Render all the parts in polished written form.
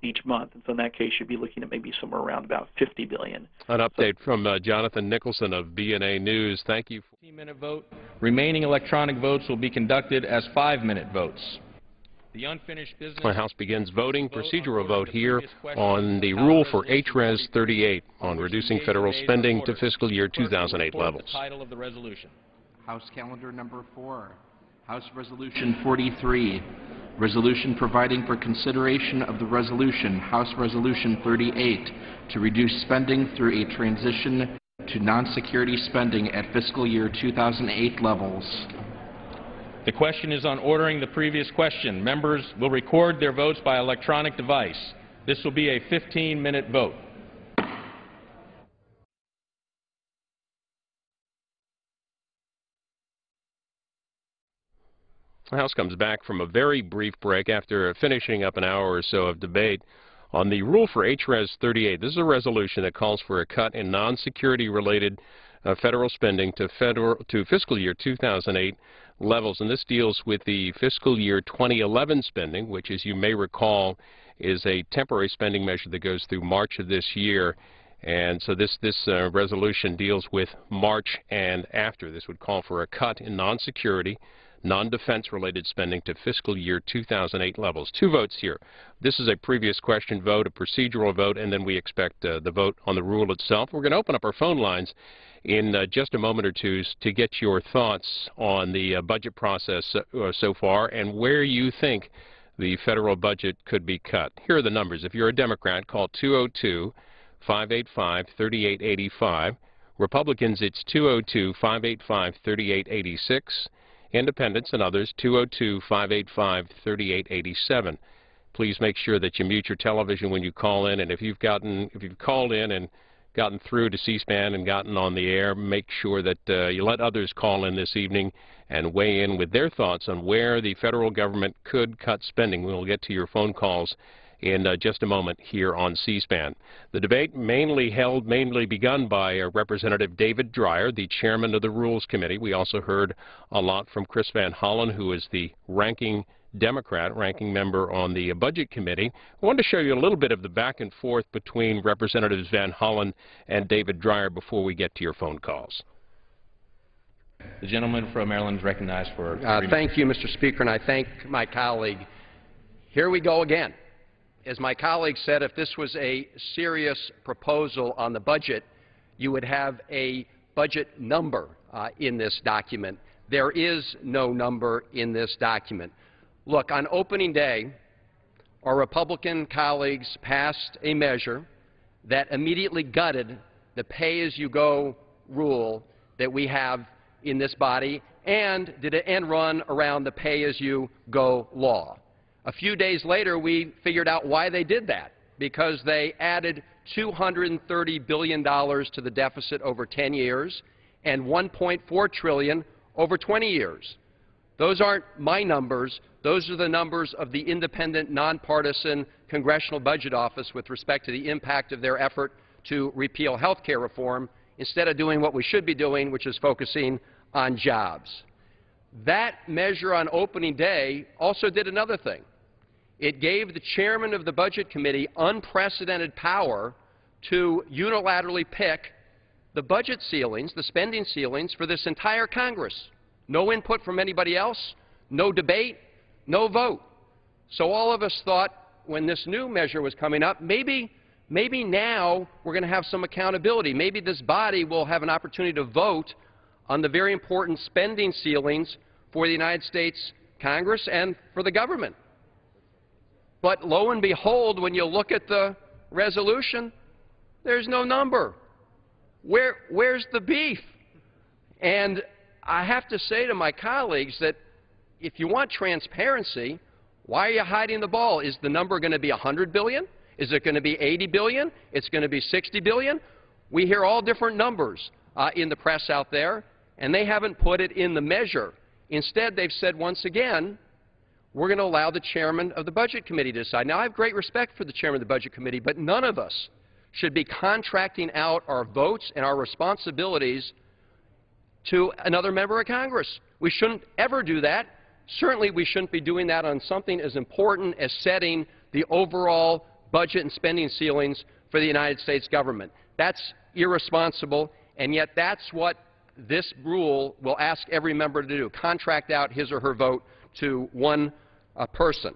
each month. And so in that case, you'd be looking at maybe somewhere around about $50 billion. An update from Jonathan Nicholson of BNA News. Thank you. 15-minute vote. Remaining electronic votes will be conducted as 5-minute votes. The unfinished business. The House begins voting. Procedural vote here on the rule for HRES 38 on reducing federal spending to fiscal year 2008 levels. The title of the resolution. House Calendar Number 4. House Resolution 43. Resolution providing for consideration of the resolution, House Resolution 38, to reduce spending through a transition to non-security spending at fiscal year 2008 levels. The question is on ordering the previous question. Members will record their votes by electronic device. This will be a 15-minute vote. The House comes back from a very brief break after finishing up an hour or so of debate on the rule for HRES 38. This is a resolution that calls for a cut in non-security related federal spending to fiscal year 2008 levels, and this deals with the fiscal year 2011 spending, which, as you may recall, is a temporary spending measure that goes through March of this year. And so this resolution deals with March and after. This would call for a cut in non-security, non-defense related spending to fiscal year 2008 levels. 2 votes here. This is a previous question vote, a procedural vote, and then we expect the vote on the rule itself. We're going to open up our phone lines in just a moment or two to get your thoughts on the budget process so far and where you think the federal budget could be cut. Here are the numbers. If you're a Democrat, call 202-585-3885. Republicans, it's 202-585-3886. Independents and others, 202-585-3887. Please make sure that you mute your television when you call in, and if you've called in and gotten through to C-SPAN and gotten on the air, make sure that you let others call in this evening and weigh in with their thoughts on where the federal government could cut spending. We'll get to your phone calls in just a moment here on C-SPAN. The debate mainly begun by Representative David Dreyer, the chairman of the Rules Committee. We also heard a lot from Chris Van Hollen, who is the ranking Democrat, ranking member on the Budget Committee. I wanted to show you a little bit of the back and forth between Representatives Van Hollen and David Dreyer before we get to your phone calls. The gentleman from Maryland is recognized for... Thank you, Mr. Speaker, and I thank my colleague. Here we go again. As my colleague said, if this was a serious proposal on the budget, you would have a budget number in this document. There is no number in this document. Look, on opening day, our Republican colleagues passed a measure that immediately gutted the pay-as-you-go rule that we have in this body and did an end run around the pay-as-you-go law. A few days later, we figured out why they did that, because they added $230 billion to the deficit over 10 years and $1.4 trillion over 20 years. Those aren't my numbers. Those are the numbers of the independent, nonpartisan Congressional Budget Office with respect to the impact of their effort to repeal health care reform instead of doing what we should be doing, which is focusing on jobs. That measure on opening day also did another thing. It gave the chairman of the Budget Committee unprecedented power to unilaterally pick the budget ceilings, the spending ceilings for this entire Congress. No input from anybody else, no debate, no vote. So all of us thought when this new measure was coming up, maybe now we're going to have some accountability. Maybe this body will have an opportunity to vote on the very important spending ceilings for the United States Congress and for the government. But lo and behold, when you look at the resolution, there's no number. Where's the beef? And I have to say to my colleagues that if you want transparency, why are you hiding the ball? Is the number going to be $100 billion? Is it going to be $80 billion? It's going to be $60 billion? We hear all different numbers in the press out there, and they haven't put it in the measure. Instead, they've said once again, we're going to allow the chairman of the Budget Committee to decide. Now, I have great respect for the chairman of the Budget Committee, but none of us should be contracting out our votes and our responsibilities to another member of Congress. We shouldn't ever do that. Certainly, we shouldn't be doing that on something as important as setting the overall budget and spending ceilings for the United States government. That's irresponsible, and yet that's what this rule will ask every member to do, contract out his or her vote to one person.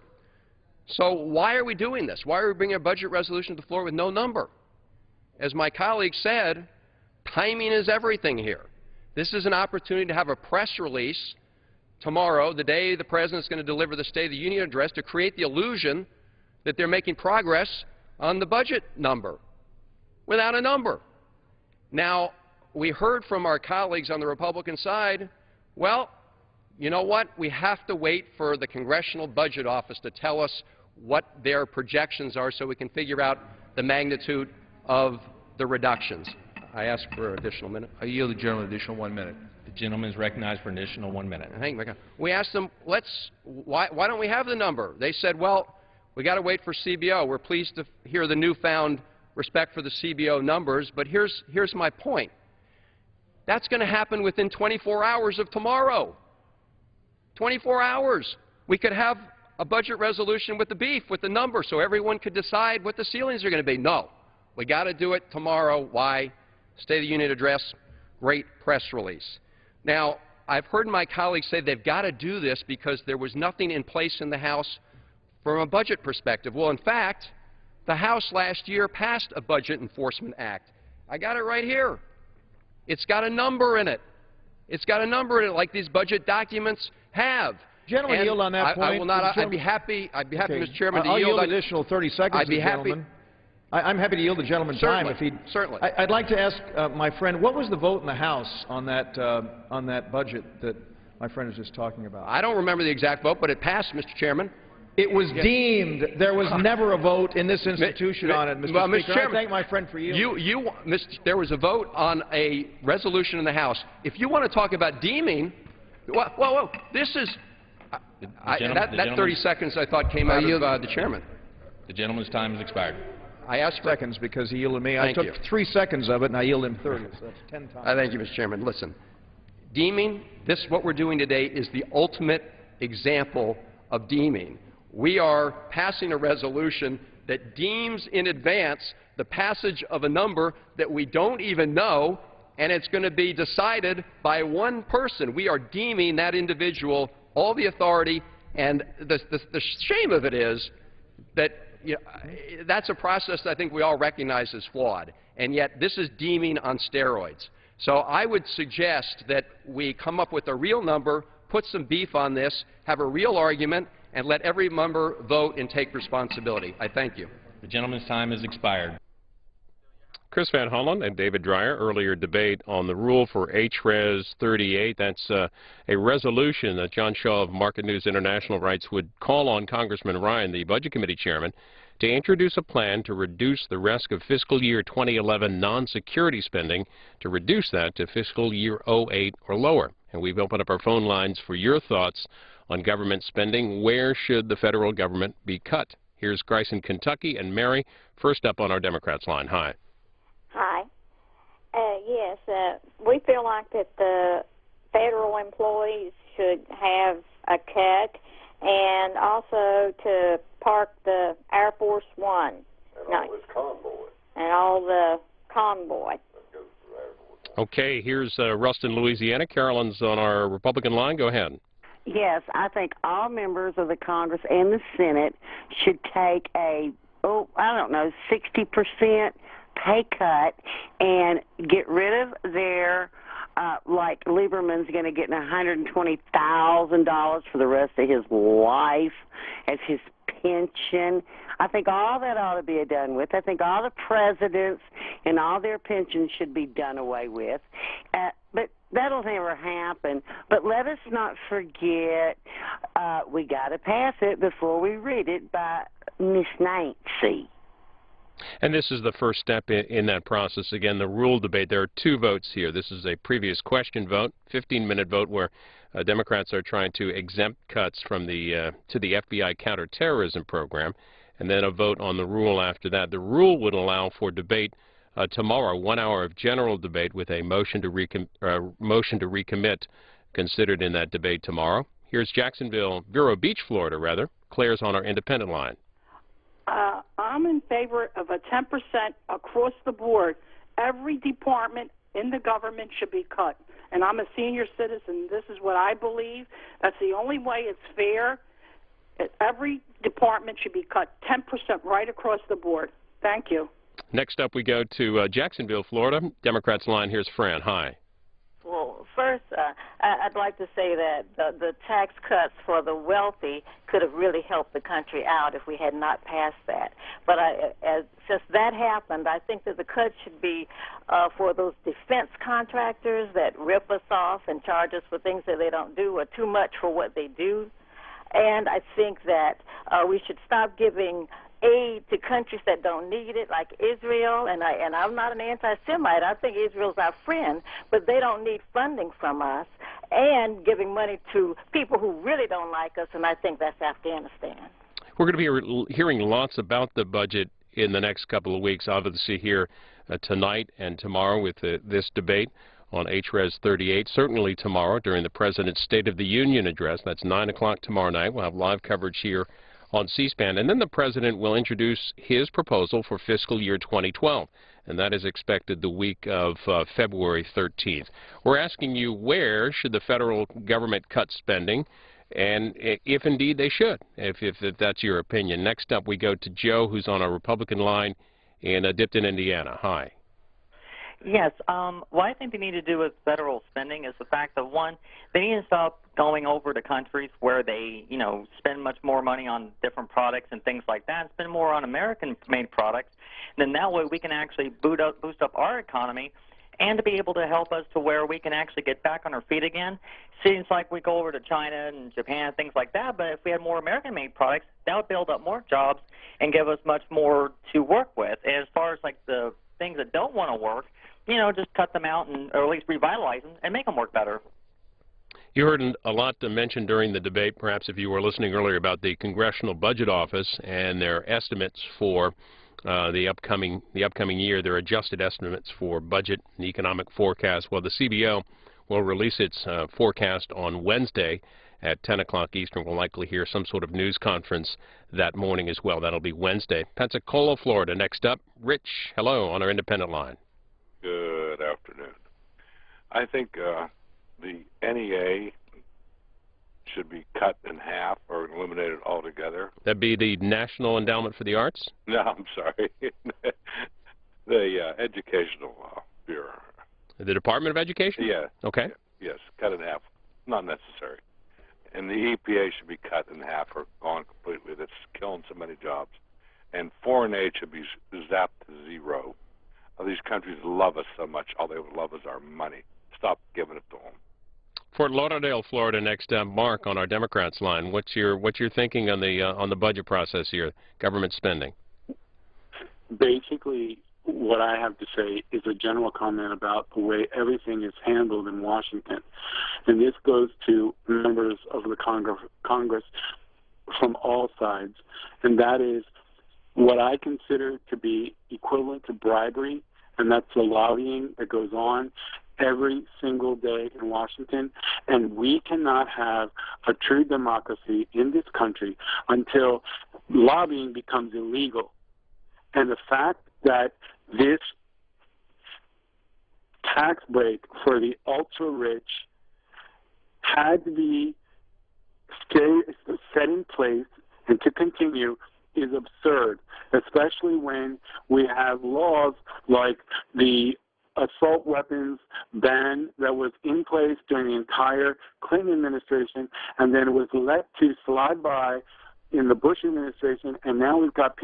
So why are we doing this? Why are we bringing a budget resolution to the floor with no number? As my colleague said, timing is everything here. This is an opportunity to have a press release tomorrow, the day the President is going to deliver the State of the Union address, to create the illusion that they're making progress on the budget number without a number. Now, we heard from our colleagues on the Republican side, well, you know what? We have to wait for the Congressional Budget Office to tell us what their projections are so we can figure out the magnitude of the reductions. I ask for an additional minute. I yield the gentleman an additional 1 minute. The gentleman is recognized for an additional 1 minute. We asked them, why don't we have the number? They said, well, we got to wait for CBO. We're pleased to hear the newfound respect for the CBO numbers, but here's my point. That's going to happen within 24 hours of tomorrow. 24 hours. We could have a budget resolution with the beef, with the number, so everyone could decide what the ceilings are going to be. No. We got to do it tomorrow. Why? State of the Union address, great press release. Now, I've heard my colleagues say they've got to do this because there was nothing in place in the House from a budget perspective. Well, in fact, the House last year passed a Budget Enforcement Act. I got it right here. It's got a number in it. It's got a number in it like these budget documents have. Gentlemen, yield on that point. I will not. I'd be happy, okay. Mr. Chairman, to I'll yield. I'll yield additional 30 seconds I'd be to the happy. gentleman. I'm happy to yield the gentleman time if he'd. Certainly. I'd like to ask my friend, what was the vote in the House on that budget that my friend is just talking about? I don't remember the exact vote, but it passed, Mr. Chairman. It was deemed. There was never a vote in this institution on it, Mr. Well, Speaker. Mr. Chairman, I thank my friend for yielding. There was a vote on a resolution in the House. If you want to talk about deeming, whoa, this is that 30 seconds I thought came out of the chairman. The gentleman's time has expired. I asked seconds because he yielded me. I took 3 seconds of it, and I yielded him 30, so that's 10 times. Thank you, Mr. Chairman. Listen, deeming, what we're doing today is the ultimate example of deeming. We are passing a resolution that deems in advance the passage of a number that we don't even know, and it's going to be decided by one person. We are deeming that individual all the authority, and the shame of it is that that's a process that I think we all recognize as flawed, and yet this is deeming on steroids. So I would suggest that we come up with a real number, put some beef on this, have a real argument, and let every member vote and take responsibility. I thank you. The gentleman's time has expired. Chris Van Hollen and David Dreyer, earlier debate on the rule for HRES 38. That's a resolution that John Shaw of Market News International writes would call on Congressman Ryan, the Budget Committee Chairman, to introduce a plan to reduce the risk of fiscal year 2011 non-security spending, to reduce that to fiscal year 08 or lower. And we've opened up our phone lines for your thoughts on government spending. Where should the federal government be cut? Here's Grayson, Kentucky, and Mary, first up on our Democrats line. Hi. Hi. Yes, we feel like that the federal employees should have a cut, and also to park the Air Force One. And all this convoy. And all the convoy. Okay, here's Ruston, Louisiana. Carolyn's on our Republican line. Go ahead. Yes, I think all members of the Congress and the Senate should take a, 60% pay cut and get rid of their, like Lieberman's going to get $120,000 for the rest of his life as his pension. I think all that ought to be done with. I think all the presidents and all their pensions should be done away with. But that'll never happen. But let us not forget, we got to pass it before we read it by Miss Nancy. And this is the first step in that process. Again, the rule debate, there are two votes here. This is a previous question vote, 15-minute vote, where Democrats are trying to exempt cuts from to the FBI counterterrorism program, and then a vote on the rule after that. The rule would allow for debate tomorrow, 1 hour of general debate with a motion to recommit considered in that debate tomorrow. Here's Vero Beach, Florida, rather. Claire's on our independent line. I'm in favor of a 10% across the board. Every department in the government should be cut. And I'm a senior citizen. This is what I believe. That's the only way it's fair. Every department should be cut 10% right across the board. Thank you. Next up, we go to Jacksonville, Florida. Democrats line. Here's Fran. Hi. Well, first, I'd like to say that the tax cuts for the wealthy could have really helped the country out if we had not passed that. But since that happened, I think that the cuts should be for those defense contractors that rip us off and charge us for things that they don't do or too much for what they do. And I think that we should stop giving aid to countries that don't need it, like Israel, and I'm not an anti-Semite. I think Israel's our friend, but they don't need funding from us, and giving money to people who really don't like us, and I think that's Afghanistan. We're going to be hearing lots about the budget in the next couple of weeks, obviously here tonight and tomorrow with this debate on HRES 38. Certainly tomorrow during the President's State of the Union address. That's 9 o'clock tomorrow night. We'll have live coverage here on C-SPAN. And then the President will introduce his proposal for fiscal year 2012, and that is expected the week of February 13th. We're asking you, where should the federal government cut spending, and if indeed they should, if that's your opinion. Next up, we go to Joe, who's on our Republican line in Dipton, Indiana. Hi. Yes. What I think they need to do with federal spending is the fact that, one, they need to stop going over to countries where they, spend much more money on different products and things like that, and spend more on American-made products. And then that way we can actually boost up our economy and to be able to help us to where we can actually get back on our feet again. Seems like we go over to China and Japan and things like that, but if we had more American-made products, that would build up more jobs and give us much more to work with. And as far as like the things that don't want to work, just cut them out or at least revitalize them and make them work better. You heard a lot mentioned during the debate, perhaps if you were listening earlier, about the Congressional Budget Office and their estimates for the upcoming year, their adjusted estimates for budget and economic forecast. Well, the CBO will release its forecast on Wednesday at 10 o'clock Eastern. We'll likely hear some sort of news conference that morning as well. That'll be Wednesday. Pensacola, Florida. Next up, Rich, hello, on our independent line. Good afternoon. I think the NEA should be cut in half or eliminated altogether. That'd be the National Endowment for the Arts? No, I'm sorry. The Educational Bureau. The Department of Education? Yeah. Okay. Yes, cut in half. Not necessary. And the EPA should be cut in half or gone completely. That's killing so many jobs. And foreign aid should be zapped to zero. These countries love us so much. All they would love is our money. Stop giving it to them. Fort Lauderdale, Florida. Next, Mark on our Democrats line. What's your thinking on the budget process here, government spending? Basically, what I have to say is a general comment about the way everything is handled in Washington, and this goes to members of the Congress from all sides, and that is what I consider to be equivalent to bribery, and that's the lobbying that goes on every single day in Washington. And we cannot have a true democracy in this country until lobbying becomes illegal. And the fact that this tax break for the ultra-rich had to be set in place and to continue is absurd, especially when we have laws like the assault weapons ban that was in place during the entire Clinton administration, and then it was let to slide by in the Bush administration, and now we've got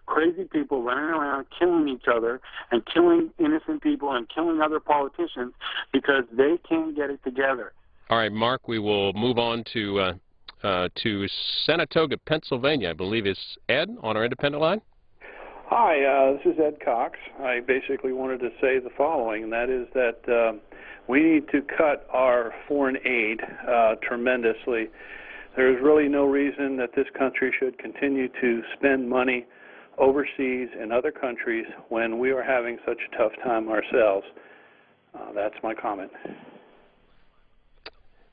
crazy people running around killing each other and killing innocent people and killing other politicians because they can't get it together. All right, Mark, we will move on to Saratoga, Pennsylvania. I believe it's Ed on our independent line. Hi, this is Ed Cox. I basically wanted to say the following, and that is that we need to cut our foreign aid tremendously. There is really no reason that this country should continue to spend money overseas in other countries when we are having such a tough time ourselves. That's my comment.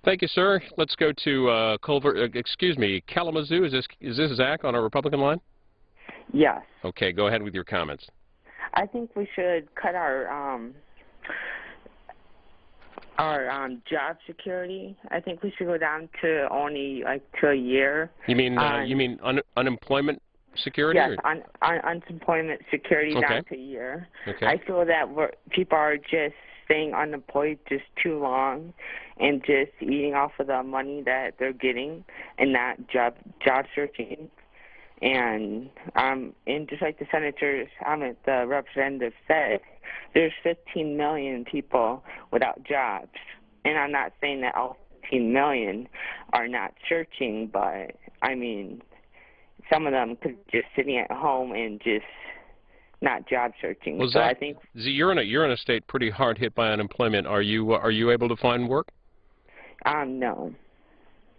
Thank you, sir. Let's go to Kalamazoo. Is this Zach on our Republican line? Yes. Okay, go ahead with your comments. I think we should cut our job security. I think we should go down to only to a year. You mean unemployment security? Yes, unemployment security Okay. down to a year. Okay. I feel that people are just staying unemployed just too long and just eating off of the money that they're getting and not job searching. And just like the senators, the representative said, there's 15 million people without jobs. And I'm not saying that all 15 million are not searching, but I mean, some of them could just sitting at home and just not job searching. Well, so Zach, I think you're in a state pretty hard hit by unemployment. Are you able to find work? no,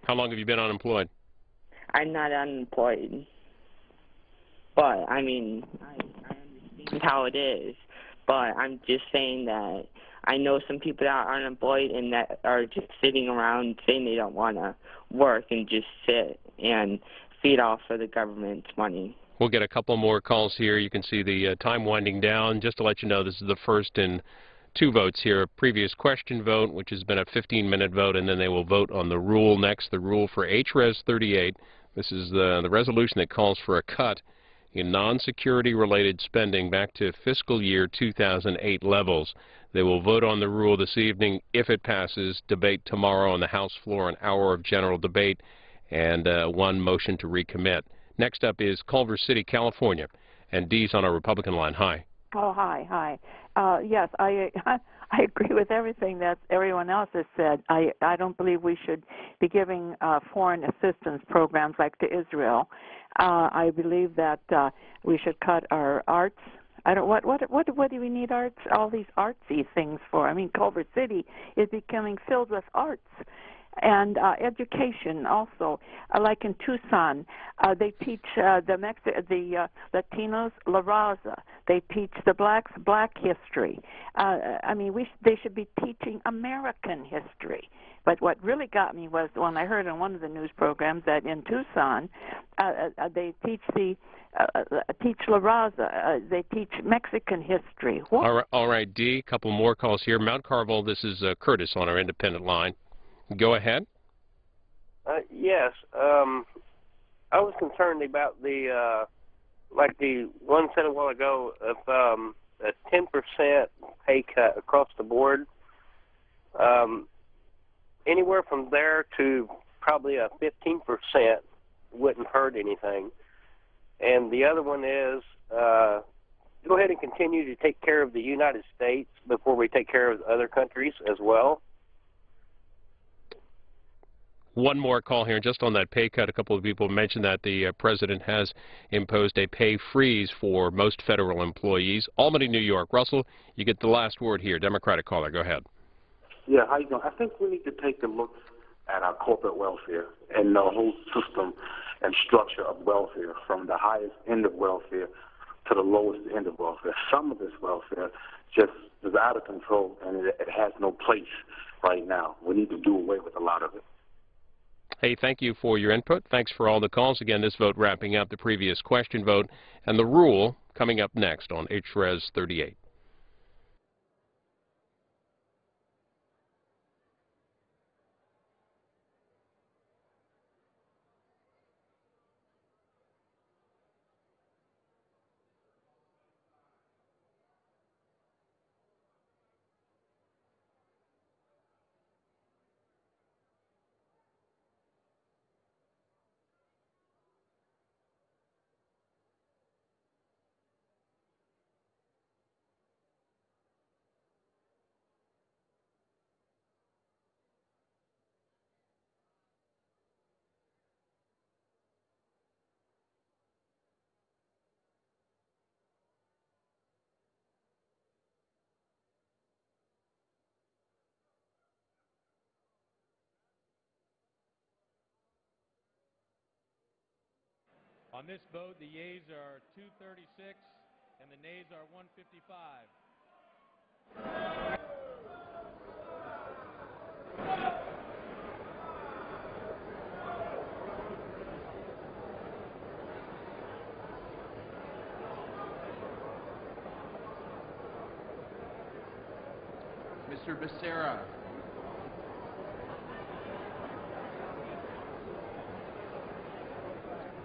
How long have you been unemployed? I'm not unemployed. But I mean, I understand how it is. But I'm just saying that I know some people that are unemployed and that are just sitting around saying they don't want to work and just sit and feed off of the government's money. We'll get a couple more calls here. You can see the time winding down. Just to let you know, this is the first in 2 votes here. A previous question vote, which has been a 15-minute vote, and then they will vote on the rule next, the rule for HRES 38. This is the resolution that calls for a cut in non-security related spending back to fiscal year 2008 levels. They will vote on the rule this evening. If it passes, debate tomorrow on the House floor, an hour of general debate, and 1 motion to recommit. Next up is Culver City, California, and Dee's on our Republican line. Hi. Oh, hi. Yes, I agree with everything that everyone else has said. I don't believe we should be giving foreign assistance programs like to Israel. I believe that we should cut our arts. What do we need arts? All these artsy things for? I mean, Culver City is becoming filled with arts. And education also, like in Tucson, they teach the Latinos La Raza. They teach the blacks Black history. I mean, they should be teaching American history. But what really got me was when I heard on one of the news programs that in Tucson, they teach teach La Raza. They teach Mexican history. What? All right, Dee. A couple more calls here. Mount Carmel. This is Curtis on our independent line. Go ahead. Yes. I was concerned about like the one said a while ago of a 10% pay cut across the board. Anywhere from there to probably a 15% wouldn't hurt anything. And the other one is go ahead and continue to take care of the United States before we take care of other countries as well. One more call here, just on that pay cut. A couple of people mentioned that the president has imposed a pay freeze for most federal employees. Albany, New York. Russell, you get the last word here. Democratic caller, go ahead. Yeah, how you doing? I think we need to take a look at our corporate welfare and the whole system and structure of welfare, from the highest end of welfare to the lowest end of welfare. Some of this welfare just is out of control, and it has no place right now. We need to do away with a lot of it. Hey, thank you for your input. Thanks for all the calls. Again, this vote wrapping up the previous question vote, and the rule coming up next on HRES 38. On this vote, the yeas are 236 and the nays are 155. Mr. Becerra.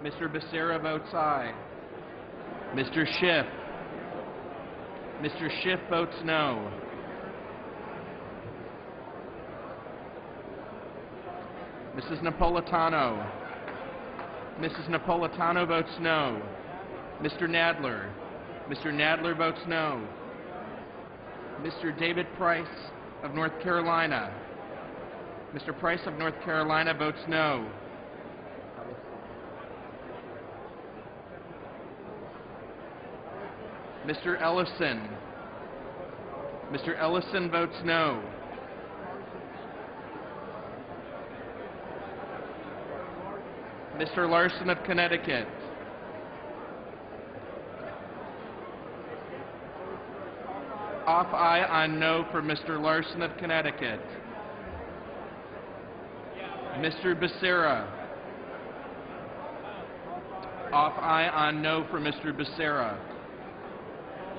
Mr. Becerra votes aye. Mr. Schiff. Mr. Schiff votes no. Mrs. Napolitano. Mrs. Napolitano votes no. Mr. Nadler. Mr. Nadler votes no. Mr. David Price of North Carolina. Mr. Price of North Carolina votes no. Mr. Ellison. Mr. Ellison votes no. Mr. Larson of Connecticut. Off aye on no for Mr. Larson of Connecticut. Mr. Becerra. Off aye on no for Mr. Becerra.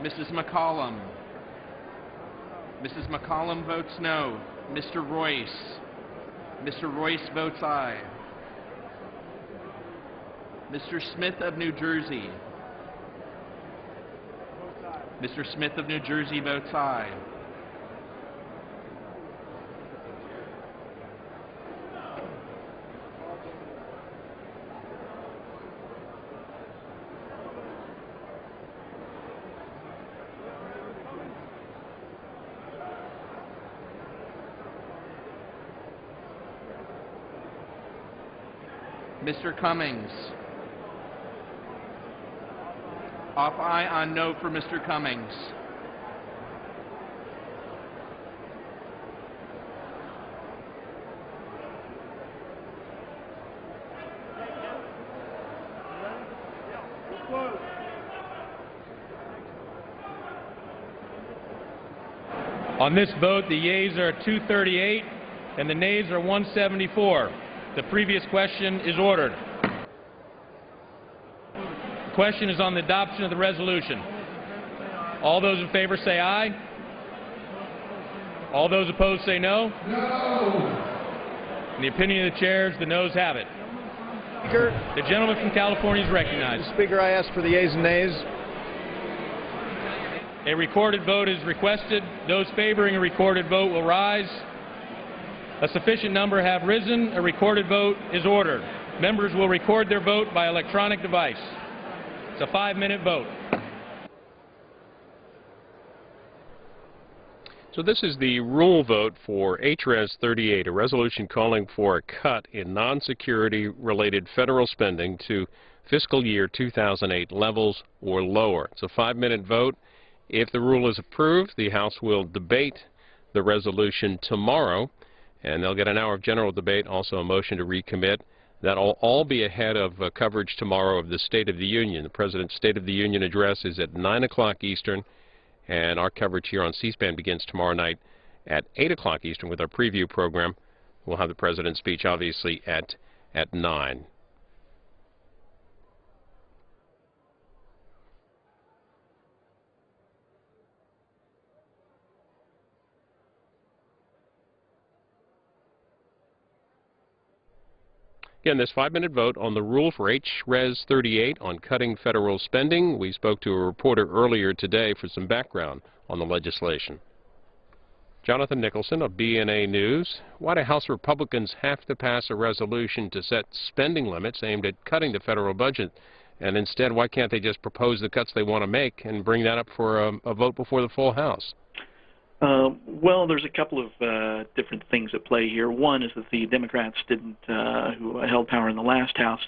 Mrs. McCollum. Mrs. McCollum votes no. Mr. Royce. Mr. Royce votes aye. Mr. Smith of New Jersey. Mr. Smith of New Jersey votes aye. Mr. Cummings. Off aye on no for Mr. Cummings. On this vote, the yeas are 238 and the nays are 174. The previous question is ordered. The question is on the adoption of the resolution. All those in favor say aye. All those opposed say no. No. In the opinion of the chairs, the noes have it. Speaker, the gentleman from California is recognized. Mr. Speaker, I ask for the yeas and nays. A recorded vote is requested. Those favoring a recorded vote will rise. A sufficient number have risen. A recorded vote is ordered. Members will record their vote by electronic device. It's a 5-minute vote. So this is the rule vote for HRES 38, a resolution calling for a cut in non-security related federal spending to fiscal year 2008 levels or lower. It's a 5-minute vote. If the rule is approved, the House will debate the resolution tomorrow, and they'll get an hour of general debate, also a motion to recommit. That'll all be ahead of coverage tomorrow of the State of the Union. The President's State of the Union address is at 9 o'clock Eastern, and our coverage here on C-SPAN begins tomorrow night at 8 o'clock Eastern with our preview program. We'll have the President's speech, obviously, at 9. Again, this 5-minute vote on the rule for HRES 38 on cutting federal spending. We spoke to a reporter earlier today for some background on the legislation. Jonathan Nicholson of BNA News. Why do House Republicans have to pass a resolution to set spending limits aimed at cutting the federal budget? And instead, why can't they just propose the cuts they want to make and bring that up for a vote before the full House? Well, there's a couple of different things at play here. One is that the Democrats who held power in the last House,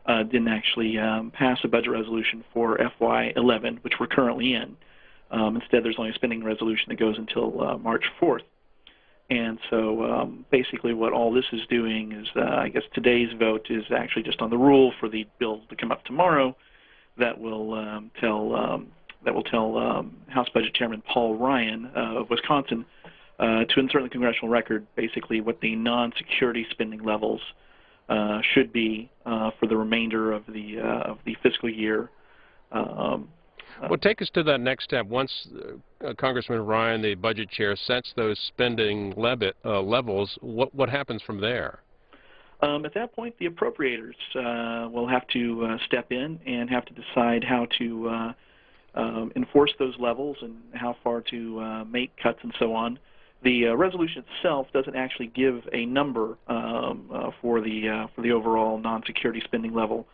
didn't actually pass a budget resolution for FY11, which we're currently in. Instead, there's only a spending resolution that goes until March 4th. And so basically what all this is doing is, I guess today's vote is actually just on the rule for the bill to come up tomorrow that will tell House Budget Chairman Paul Ryan of Wisconsin to insert in the congressional record basically what the non-security spending levels should be for the remainder of the fiscal year. Well, take us to that next step. Once Congressman Ryan, the budget chair, sets those spending levels, what happens from there? At that point, the appropriators will have to step in and have to decide how to enforce those levels and how far to make cuts and so on. The resolution itself doesn't actually give a number for the overall non-security spending level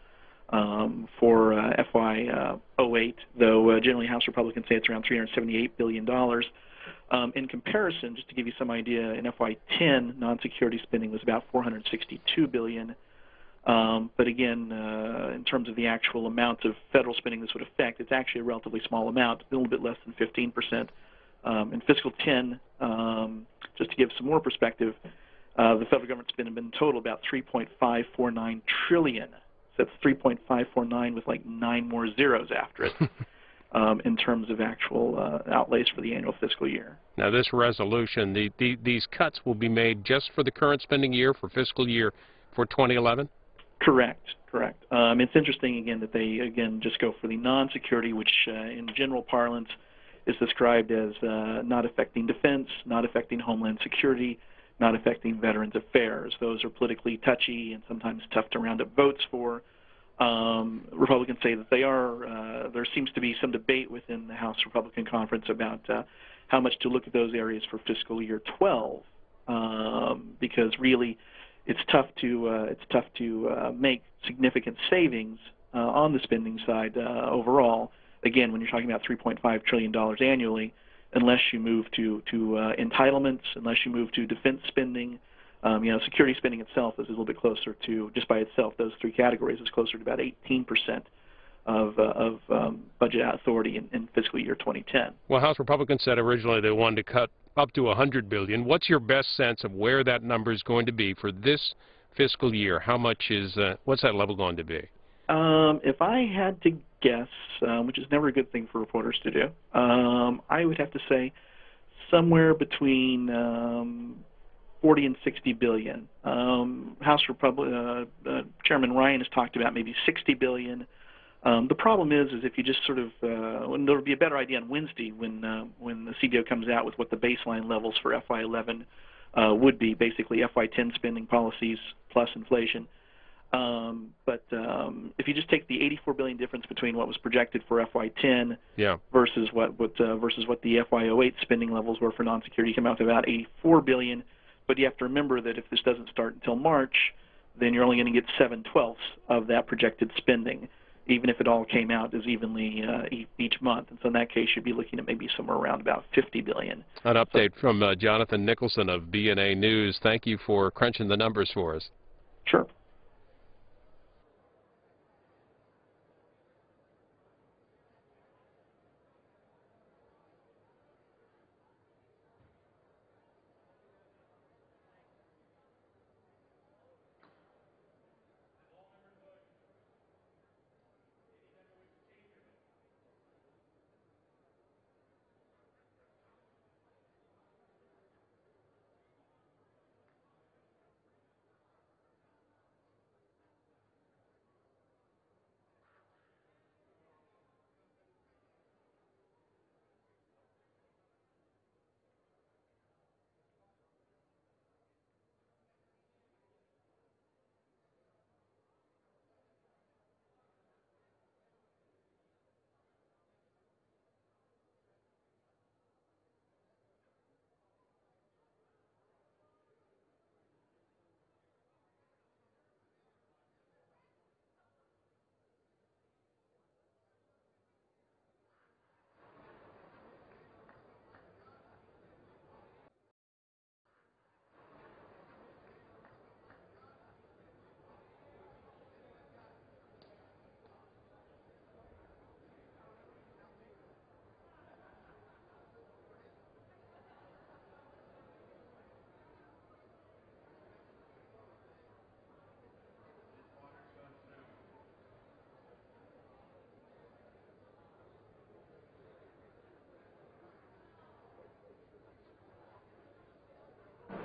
for FY08, though generally House Republicans say it's around $378 billion. In comparison, just to give you some idea, in FY10, non-security spending was about $462 billion. But again, in terms of the actual amount of federal spending this would affect, it's actually a relatively small amount, a little bit less than 15%. In fiscal 10, just to give some more perspective, the federal government spending in total about $3.549 trillion. So that's 3.549 with like 9 more zeros after it. In terms of actual outlays for the annual fiscal year. Now, this resolution, these cuts will be made just for the current spending year, for fiscal year for 2011? Correct. It's interesting, again, that they, just go for the non-security, which in general parlance is described as not affecting defense, not affecting homeland security, not affecting veterans affairs. Those are politically touchy and sometimes tough to round up votes for. Republicans say that they are, there seems to be some debate within the House Republican Conference about how much to look at those areas for fiscal year 12, because really it's tough to make significant savings on the spending side overall. Again, when you're talking about $3.5 trillion annually, unless you move to entitlements, unless you move to defense spending. Security spending itself is a little bit closer to, just by itself, those three categories is closer to about 18% of budget authority in fiscal year 2010. Well, House Republicans said originally they wanted to cut up to $100 billion. What's your best sense of where that number is going to be for this fiscal year? How much is, what's that level going to be? If I had to guess, which is never a good thing for reporters to do, I would have to say somewhere between 40 and 60 billion. House Chairman Ryan has talked about maybe 60 billion. The problem is if you just sort of, there'll be a better idea on Wednesday when the CBO comes out with what the baseline levels for FY11 would be, basically FY10 spending policies plus inflation. But if you just take the 84 billion difference between what was projected for FY10 versus what the FY08 spending levels were for non-security, you come out to about 84 billion. But you have to remember that if this doesn't start until March, then you're only going to get 7/12 of that projected spending, even if it all came out as evenly each month. And so in that case, you'd be looking at maybe somewhere around about 50 billion. An update from Jonathan Nicholson of BNA News. Thank you for crunching the numbers for us. Sure.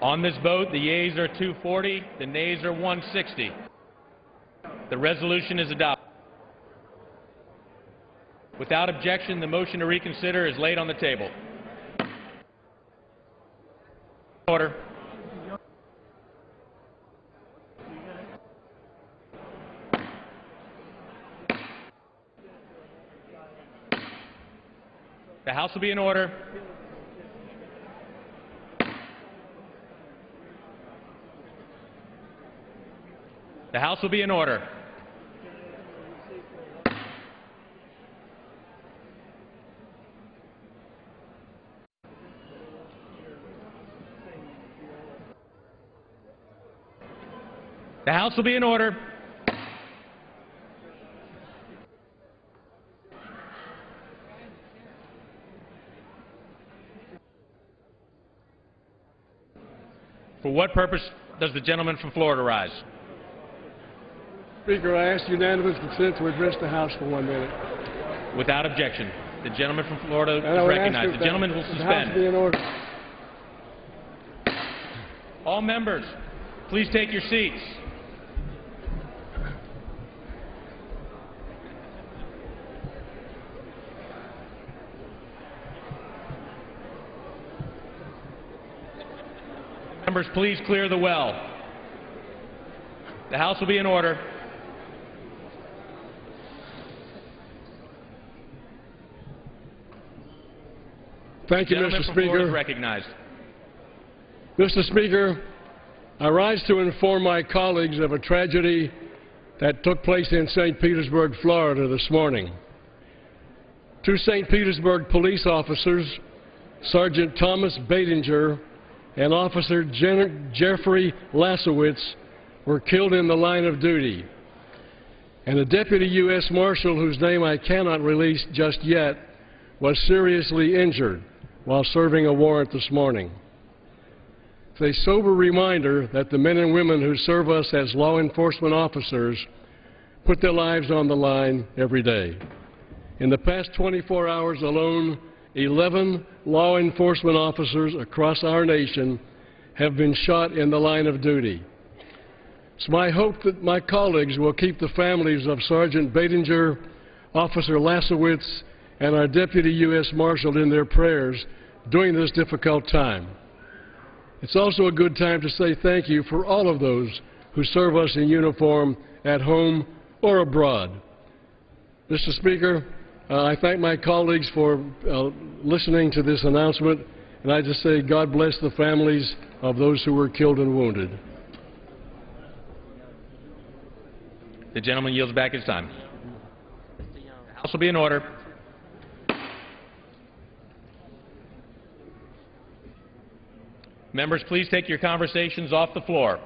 On this vote, the yeas are 240, the nays are 160. The resolution is adopted. Without objection, the motion to reconsider is laid on the table. Order. The House will be in order. The House will be in order. The House will be in order. For what purpose does the gentleman from Florida rise? Speaker, I ask unanimous consent to address the House for 1 minute. Without objection. The gentleman from Florida is recognized. The gentleman will suspend. The House be in order. All members, please take your seats. Members, please clear the well. The House will be in order. Thank you, Mr. Speaker. Recognized. Mr. Speaker, I rise to inform my colleagues of a tragedy that took place in St. Petersburg, Florida this morning. Two St. Petersburg police officers, Sergeant Thomas Badinger and Officer Jeffrey Lasowitz, were killed in the line of duty. And a deputy U.S. Marshal, whose name I cannot release just yet, was seriously injured while serving a warrant this morning. It's a sober reminder that the men and women who serve us as law enforcement officers put their lives on the line every day. In the past 24 hours alone, 11 law enforcement officers across our nation have been shot in the line of duty. It's my hope that my colleagues will keep the families of Sergeant Badinger, Officer Lasowitz, and our Deputy U.S. Marshal in their prayers during this difficult time. It's also a good time to say thank you for all of those who serve us in uniform at home or abroad. Mr. Speaker, I thank my colleagues for listening to this announcement, and I just say God bless the families of those who were killed and wounded. The gentleman yields back his time. The House will be in order. Members, please take your conversations off the floor.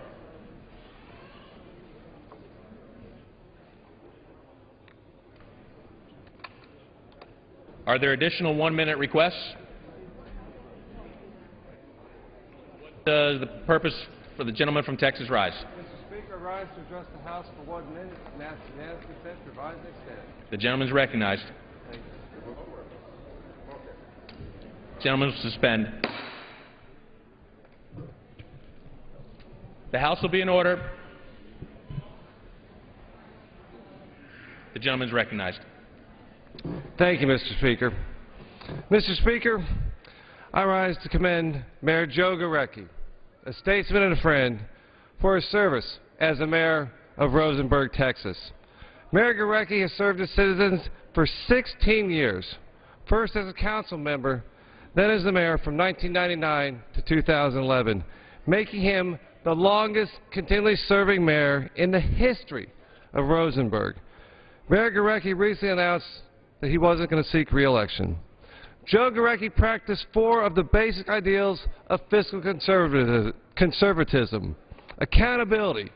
Are there additional 1-minute requests? What is the purpose for the gentleman from Texas rise? Mr. Speaker, I rise to address the House for 1 minute and ask unanimous consent to revise and extend. The gentleman is recognized. Gentleman will suspend. The House will be in order. The gentleman is recognized. Thank you, Mr. Speaker. Mr. Speaker, I rise to commend Mayor Joe Gurecki, a statesman and a friend, for his service as the mayor of Rosenberg, Texas. Mayor Gurecki has served his citizens for 16 years, first as a council member, then as the mayor from 1999 to 2011, making him the longest continually serving mayor in the history of Rosenberg. Mayor Gurecki recently announced that he wasn't going to seek re-election. Joe Gurecki practiced 4 of the basic ideals of fiscal conservatism: accountability,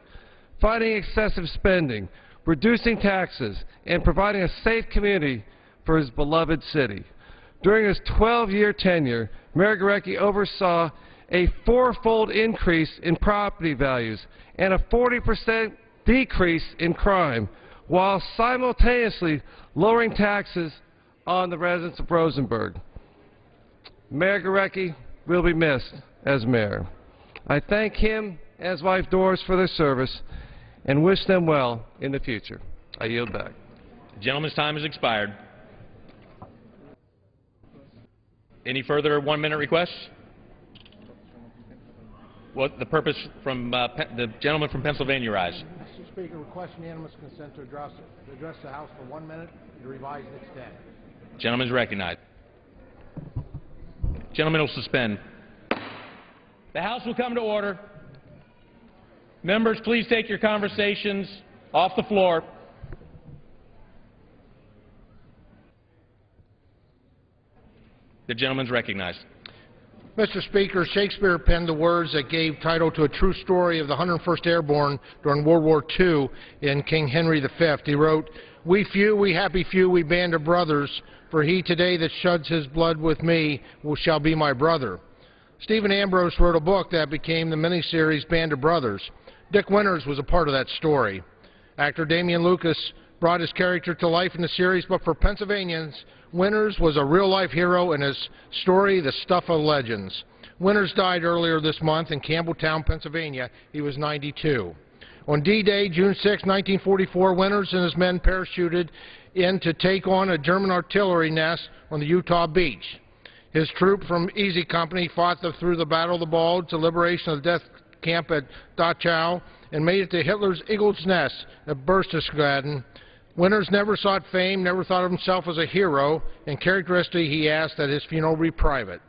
fighting excessive spending, reducing taxes, and providing a safe community for his beloved city. During his 12-year tenure, Mayor Gurecki oversaw a 4-fold increase in property values and a 40% decrease in crime, while simultaneously lowering taxes on the residents of Rosenberg. Mayor Gurecki will be missed as mayor. I thank him and his wife Doris for their service and wish them well in the future. I yield back. The gentleman's time has expired. Any further one-minute requests? What the purpose from the gentleman from Pennsylvania rise? Mr. Speaker, request unanimous consent to address the House for 1 minute to revise and extend. Gentleman is recognized. Gentleman will suspend. The House will come to order. Members, please take your conversations off the floor. The gentleman is recognized. Mr. Speaker, Shakespeare penned the words that gave title to a true story of the 101st Airborne during World War II in King Henry V. He wrote, "We few, we happy few, we band of brothers, for he today that sheds his blood with me shall be my brother." Stephen Ambrose wrote a book that became the miniseries Band of Brothers. Dick Winters was a part of that story. Actor Damian Lucas brought his character to life in the series, but for Pennsylvanians, Winters was a real-life hero in his story, The Stuff of Legends. Winters died earlier this month in Campbelltown, Pennsylvania. He was 92. On D-Day, June 6, 1944, Winters and his men parachuted in to take on a German artillery nest on the Utah beach. His troop from Easy Company fought through the Battle of the Bulge, the liberation of the death camp at Dachau, and made it to Hitler's Eagle's Nest at Berchtesgaden. Winters never sought fame, never thought of himself as a hero, and characteristically he asked that his funeral be private.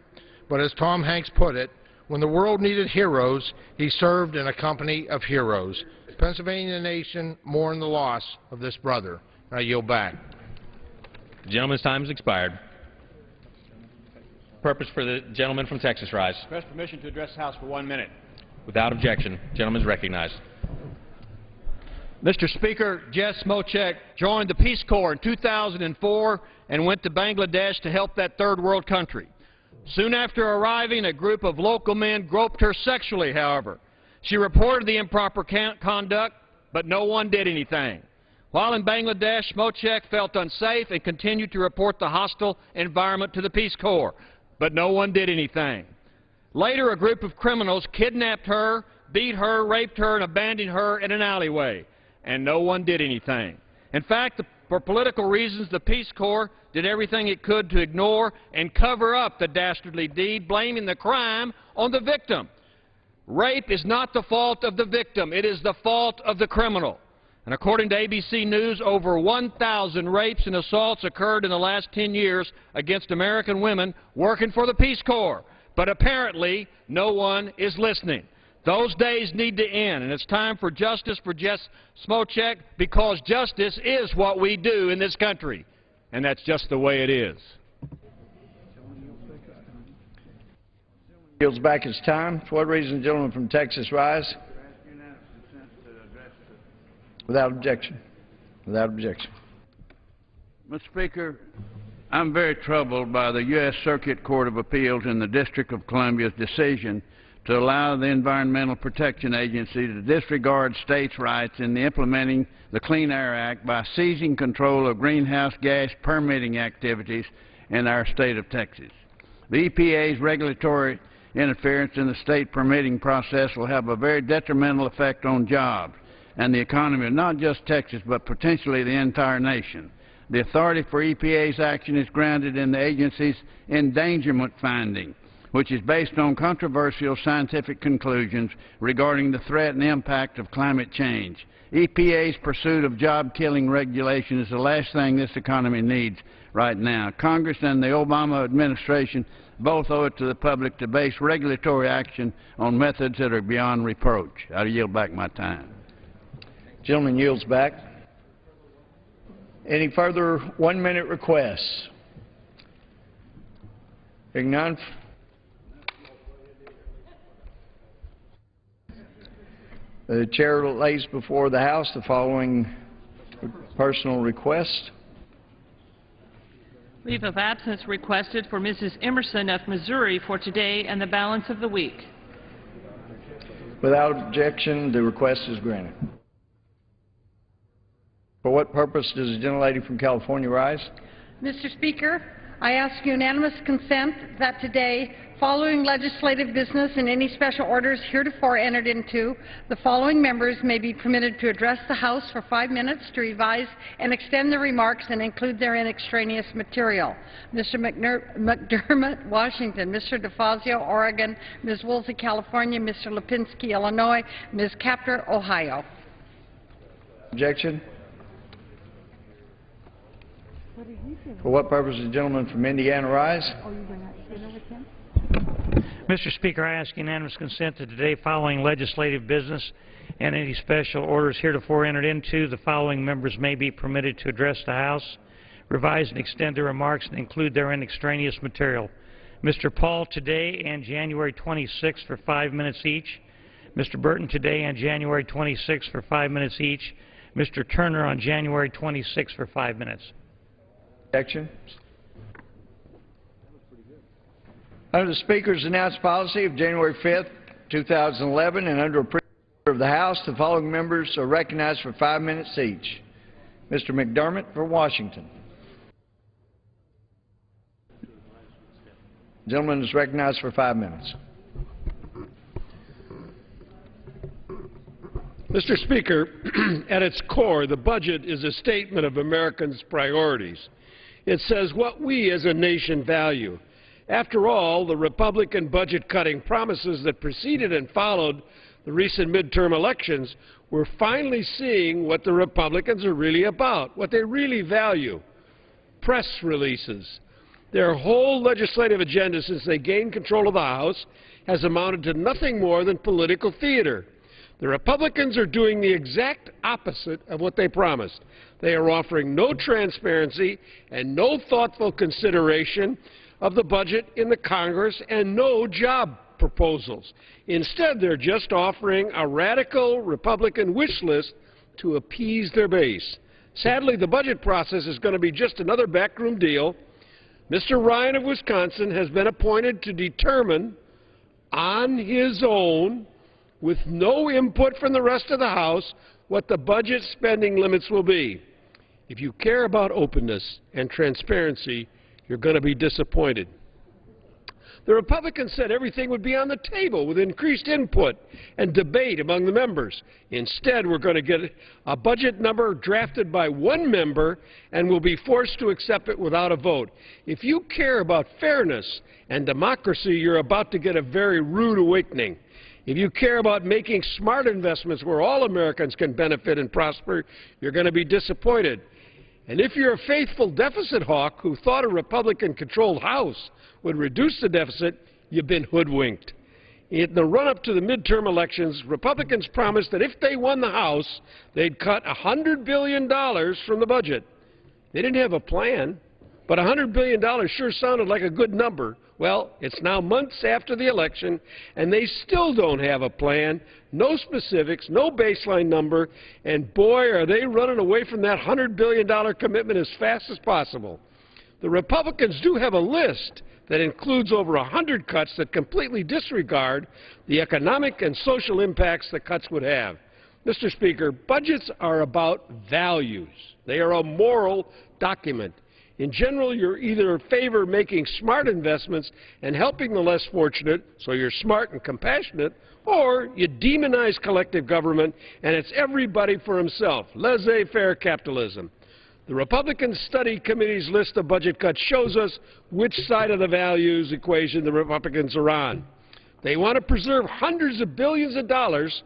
But as Tom Hanks put it, when the world needed heroes, he served in a company of heroes. Pennsylvania nation mourn the loss of this brother. I yield back. The gentleman's time has expired. Purpose for the gentleman from Texas rise. Request permission to address the House for 1 minute. Without objection, gentleman is recognized. Mr. Speaker, Jess Smochek joined the Peace Corps in 2004 and went to Bangladesh to help that third world country. Soon after arriving, a group of local men groped her sexually, however. She reported the improper conduct, but no one did anything. While in Bangladesh, Smochek felt unsafe and continued to report the hostile environment to the Peace Corps, but no one did anything. Later, a group of criminals kidnapped her, beat her, raped her, and abandoned her in an alleyway, and no one did anything. In fact, for political reasons, the Peace Corps did everything it could to ignore and cover up the dastardly deed, blaming the crime on the victim. Rape is not the fault of the victim. It is the fault of the criminal. And according to ABC News, over 1,000 rapes and assaults occurred in the last 10 years against American women working for the Peace Corps. But apparently, no one is listening. Those days need to end, and it's time for justice for Jess Smochek, because justice is what we do in this country, and that's just the way it is. Yields back his time. For what reason the gentleman from Texas rise? Without objection. Without objection. Mr. Speaker, I'm very troubled by the U.S. Circuit Court of Appeals in the District of Columbia's decision to allow the Environmental Protection Agency to disregard states' rights in implementing the Clean Air Act by seizing control of greenhouse gas permitting activities in our state of Texas. The EPA's regulatory interference in the state permitting process will have a very detrimental effect on jobs and the economy of not just Texas, but potentially the entire nation. The authority for EPA's action is grounded in the agency's endangerment finding, which is based on controversial scientific conclusions regarding the threat and impact of climate change. EPA's pursuit of job-killing regulation is the last thing this economy needs right now. Congress and the Obama administration both owe it to the public to base regulatory action on methods that are beyond reproach. I yield back my time. Gentleman yields back. Any further 1 minute requests? Hearing none. The chair lays before the House the following personal request. Leave of absence requested for Mrs. Emerson of Missouri for today and the balance of the week. Without objection, the request is granted. For what purpose does the gentlelady from California rise? Mr. Speaker, I ask unanimous consent that today, following legislative business and any special orders heretofore entered into, the following members may be permitted to address the House for 5 minutes to revise and extend their remarks and include therein extraneous material. Mr. McDermott, Washington; Mr. DeFazio, Oregon; Ms. Woolsey, California; Mr. Lipinski, Illinois; Ms. Kaptur, Ohio. Objection? For what purpose does the gentleman from Indiana rise? Mr. Speaker, I ask unanimous consent to today, following legislative business and any special orders heretofore entered into, the following members may be permitted to address the House, revise and extend their remarks, and include therein extraneous material. Mr. Paul today and January 26 for 5 minutes each. Mr. Burton today and January 26 for 5 minutes each. Mr. Turner on January 26 for 5 minutes. Objection? Under the Speaker's announced policy of January 5, 2011, and under approval of the House, the following members are recognized for 5 minutes each. Mr. McDermott for Washington. The gentleman is recognized for 5 minutes. Mr. Speaker, at its core, the budget is a statement of Americans' priorities. It says what we as a nation value. After all, the Republican budget-cutting promises that preceded and followed the recent midterm elections, we're finally seeing what the Republicans are really about, what they really value: press releases. Their whole legislative agenda since they gained control of the House has amounted to nothing more than political theater. The Republicans are doing the exact opposite of what they promised. They are offering no transparency and no thoughtful consideration of the budget in the Congress and no job proposals. Instead, they're just offering a radical Republican wish list to appease their base. Sadly, the budget process is going to be just another backroom deal. Mr. Ryan of Wisconsin has been appointed to determine on his own, with no input from the rest of the House, what the budget spending limits will be. If you care about openness and transparency, you're going to be disappointed. The Republicans said everything would be on the table with increased input and debate among the members. Instead, we're going to get a budget number drafted by one member and will be forced to accept it without a vote. If you care about fairness and democracy, you're about to get a very rude awakening. If you care about making smart investments where all Americans can benefit and prosper, you're going to be disappointed. And if you're a faithful deficit hawk who thought a Republican-controlled House would reduce the deficit, you've been hoodwinked. In the run-up to the midterm elections, Republicans promised that if they won the House, they'd cut $100 billion from the budget. They didn't have a plan, but $100 billion sure sounded like a good number. Well, it's now months after the election, and they still don't have a plan, no specifics, no baseline number, and boy, are they running away from that $100 billion commitment as fast as possible. The Republicans do have a list that includes over 100 cuts that completely disregard the economic and social impacts the cuts would have. Mr. Speaker, budgets are about values. They are a moral document. In general, you're either favor making smart investments and helping the less fortunate, so you're smart and compassionate, or you demonize collective government and it's everybody for himself, laissez-faire capitalism. The Republican Study Committee's list of budget cuts shows us which side of the values equation the Republicans are on. They want to preserve hundreds of billions of dollars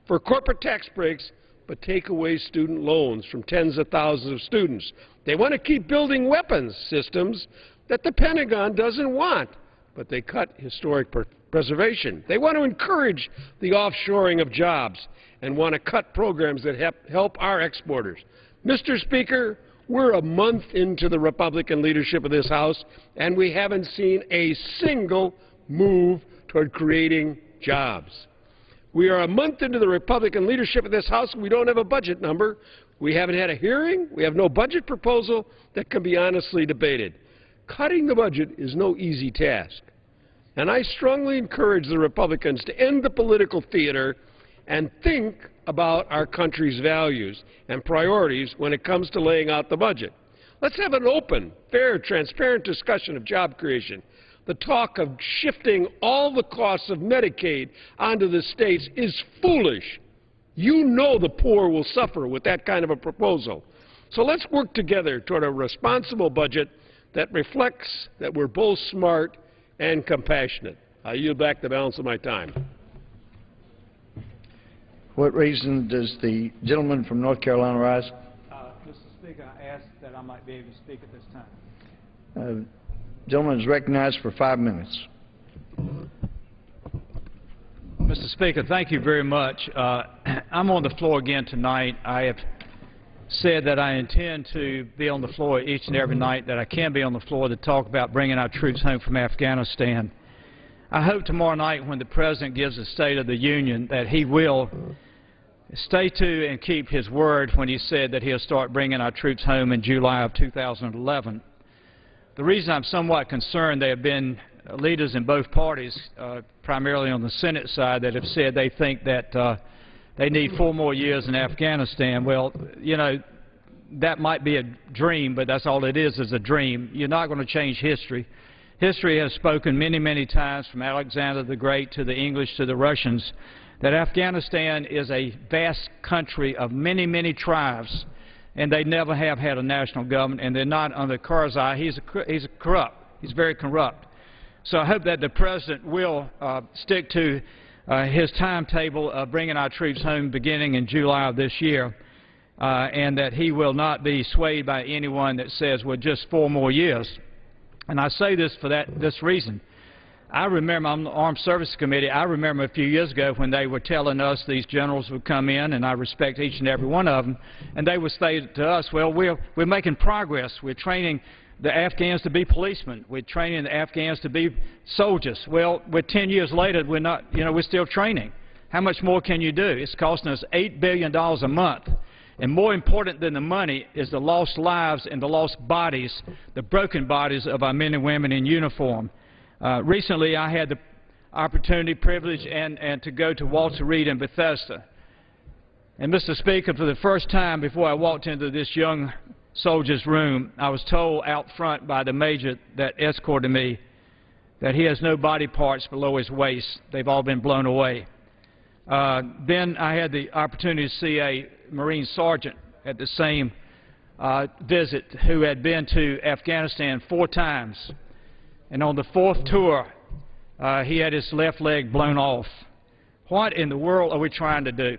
for corporate tax breaks, but take away student loans from tens of thousands of students. They want to keep building weapons systems that the Pentagon doesn't want, but they cut historic preservation. They want to encourage the offshoring of jobs and want to cut programs that help our exporters. Mr. Speaker, we're a month into the Republican leadership of this House, and we haven't seen a single move toward creating jobs. We are a month into the Republican leadership of this House, and we don't have a budget number. We haven't had a hearing. We have no budget proposal that can be honestly debated. Cutting the budget is no easy task. And I strongly encourage the Republicans to end the political theater and think about our country's values and priorities when it comes to laying out the budget. Let's have an open, fair, transparent discussion of job creation. The talk of shifting all the costs of Medicaid onto the states is foolish. You know the poor will suffer with that kind of a proposal. So let's work together toward a responsible budget that reflects that we're both smart and compassionate. I yield back the balance of my time. What reason does the gentleman from North Carolina rise? Mr. Speaker, I ask that I might be able to speak at this time. Gentleman is recognized for 5 minutes. Mr. Speaker, thank you very much. I'm on the floor again tonight. I have said that I intend to be on the floor each and every night that I can be on the floor to talk about bringing our troops home from Afghanistan. I hope tomorrow night when the President gives a State of the Union that he will stay to and keep his word when he said that he'll start bringing our troops home in July of 2011. The reason I'm somewhat concerned, there have been leaders in both parties, primarily on the Senate side, that have said they think that they need 4 more years in Afghanistan. Well, you know, that might be a dream, but that's all it is a dream. You're not going to change history. History has spoken many, many times, from Alexander the Great to the English to the Russians, that Afghanistan is a vast country of many, many tribes, and they never have had a national government, and they're not under Karzai. He's corrupt. He's very corrupt. So I hope that the President will stick to his timetable of bringing our troops home beginning in July of this year, and that he will not be swayed by anyone that says, well, just 4 more years. And I say this for this reason. I remember, on the Armed Services Committee, I remember a few years ago when they were telling us these generals would come in, and I respect each and every one of them, and they would say to us, well, we're making progress. We're training the Afghans to be policemen. We're training the Afghans to be soldiers. Well, we're 10 years later, we're not, you know, we're still training. How much more can you do? It's costing us $8 billion a month. And more important than the money is the lost lives and the lost bodies, the broken bodies of our men and women in uniform. Recently, I had the opportunity, privilege, and to go to Walter Reed in Bethesda. And, Mr. Speaker, for the first time before I walked into this young soldier's room, I was told out front by the major that escorted me that he has no body parts below his waist. They've all been blown away. Then I had the opportunity to see a Marine sergeant at the same visit who had been to Afghanistan 4 times. And on the 4th tour, he had his left leg blown off. What in the world are we trying to do?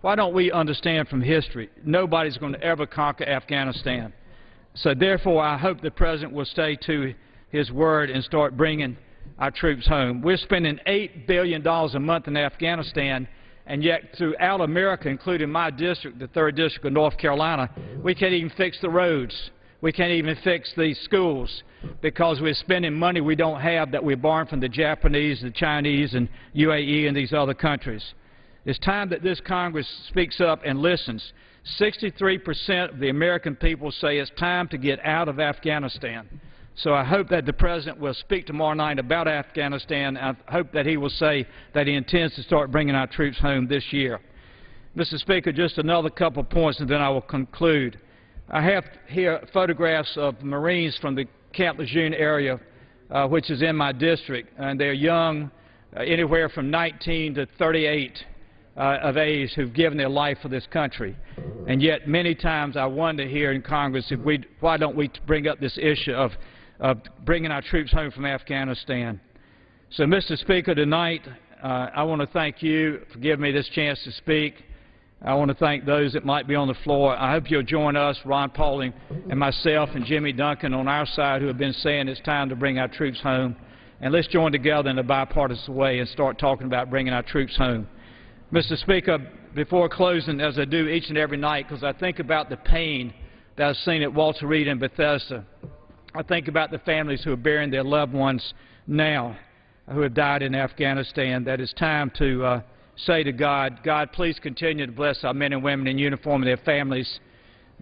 Why don't we understand from history? Nobody's going to ever conquer Afghanistan. So therefore, I hope the President will stay to his word and start bringing our troops home. We're spending $8 billion a month in Afghanistan, and yet throughout America, including my district, the 3rd District of North Carolina, we can't even fix the roads. We can't even fix these schools because we're spending money we don't have that we're borrowing from the Japanese, the Chinese, and UAE and these other countries. It's time that this Congress speaks up and listens. 63% of the American people say it's time to get out of Afghanistan. So I hope that the President will speak tomorrow night about Afghanistan. I hope that he will say that he intends to start bringing our troops home this year. Mr. Speaker, just another couple of points and then I will conclude. I have here photographs of Marines from the Camp Lejeune area, which is in my district, and they're young, anywhere from 19 to 38 of age, who've given their life for this country. And yet many times I wonder here in Congress, why don't we bring up this issue of bringing our troops home from Afghanistan. So, Mr. Speaker, tonight I want to thank you for giving me this chance to speak. I want to thank those that might be on the floor. I hope you'll join us, Ron Pauling and myself and Jimmy Duncan on our side, who have been saying it's time to bring our troops home. And let's join together in a bipartisan way and start talking about bringing our troops home. Mr. Speaker, before closing, as I do each and every night, because I think about the pain that I've seen at Walter Reed and Bethesda, I think about the families who are burying their loved ones now who have died in Afghanistan, that it's time to say to God, God, please continue to bless our men and women in uniform and their families.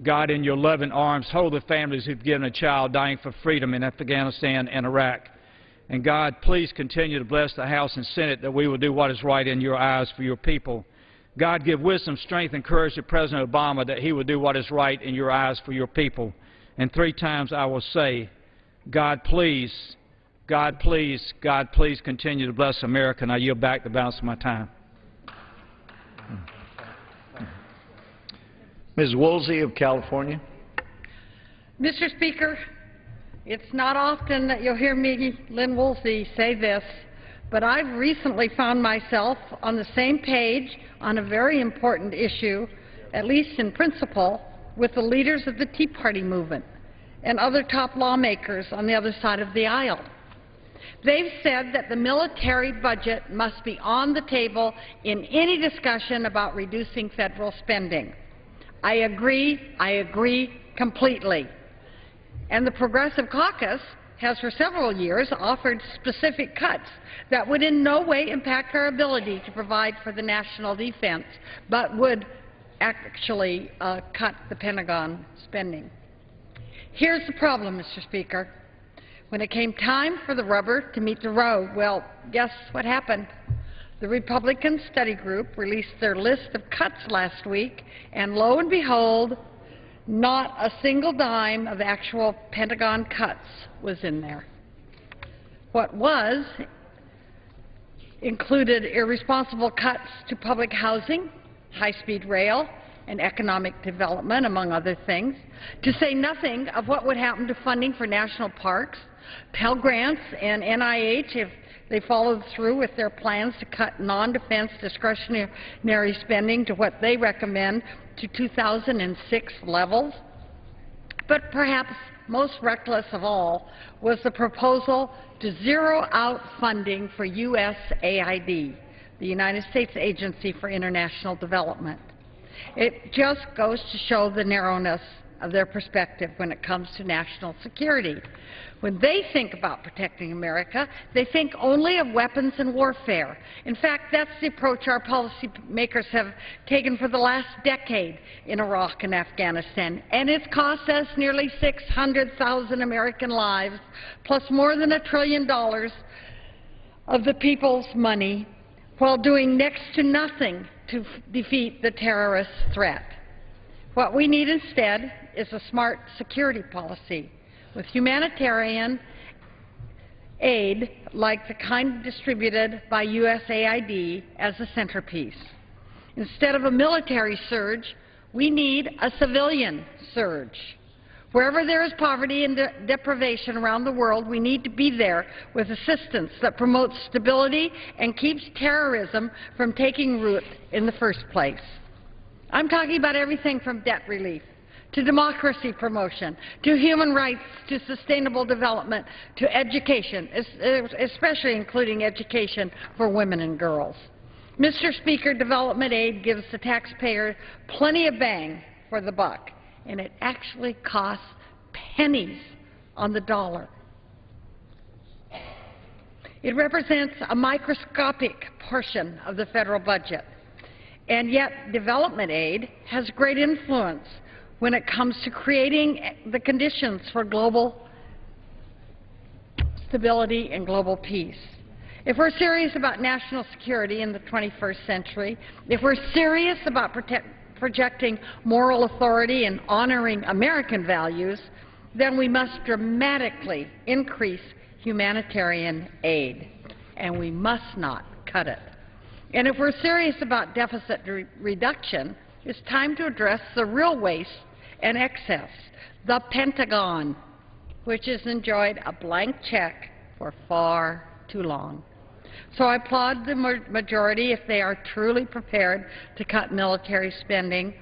God, in your loving arms, hold the families who've given a child dying for freedom in Afghanistan and Iraq. And God, please continue to bless the House and Senate that we will do what is right in your eyes for your people. God, give wisdom, strength, and courage to President Obama that he will do what is right in your eyes for your people. and 3 times I will say, God please, God please, God please continue to bless America, and I yield back the balance of my time. Ms. Woolsey of California. Mr. Speaker, it's not often that you'll hear me, Lynn Woolsey, say this, but I've recently found myself on the same page on a very important issue, at least in principle, with the leaders of the Tea Party movement and other top lawmakers on the other side of the aisle. They've said that the military budget must be on the table in any discussion about reducing federal spending. I agree completely. And the Progressive Caucus has for several years offered specific cuts that would in no way impact our ability to provide for the national defense, but would actually cut the Pentagon spending. Here's the problem, Mr. Speaker. When it came time for the rubber to meet the road, well, guess what happened? The Republican Study Group released their list of cuts last week, and lo and behold, not a single dime of actual Pentagon cuts was in there. What was included irresponsible cuts to public housing, high-speed rail, and economic development, among other things, to say nothing of what would happen to funding for national parks, Pell Grants, and NIH if they followed through with their plans to cut non-defense discretionary spending to what they recommend to 2006 levels. But perhaps most reckless of all was the proposal to zero out funding for USAID, the United States Agency for International Development. It just goes to show the narrowness of their perspective when it comes to national security. When they think about protecting America, they think only of weapons and warfare. In fact, that's the approach our policymakers have taken for the last decade in Iraq and Afghanistan, and it's cost us nearly 600,000 American lives, plus more than $1 trillion of the people's money, while doing next to nothing to defeat the terrorist threat. What we need instead is a smart security policy with humanitarian aid like the kind distributed by USAID as a centerpiece. Instead of a military surge, we need a civilian surge. Wherever there is poverty and deprivation around the world, we need to be there with assistance that promotes stability and keeps terrorism from taking root in the first place. I'm talking about everything from debt relief to democracy promotion, to human rights, to sustainable development, to education, especially including education for women and girls. Mr. Speaker, development aid gives the taxpayer plenty of bang for the buck, and it actually costs pennies on the dollar. It represents a microscopic portion of the federal budget, and yet development aid has great influence when it comes to creating the conditions for global stability and global peace. If we're serious about national security in the 21st century, if we're serious about projecting moral authority and honoring American values, then we must dramatically increase humanitarian aid, and we must not cut it. And if we're serious about deficit reduction, it's time to address the real waste and excess, the Pentagon, which has enjoyed a blank check for far too long. So I applaud the majority if they are truly prepared to cut military spending,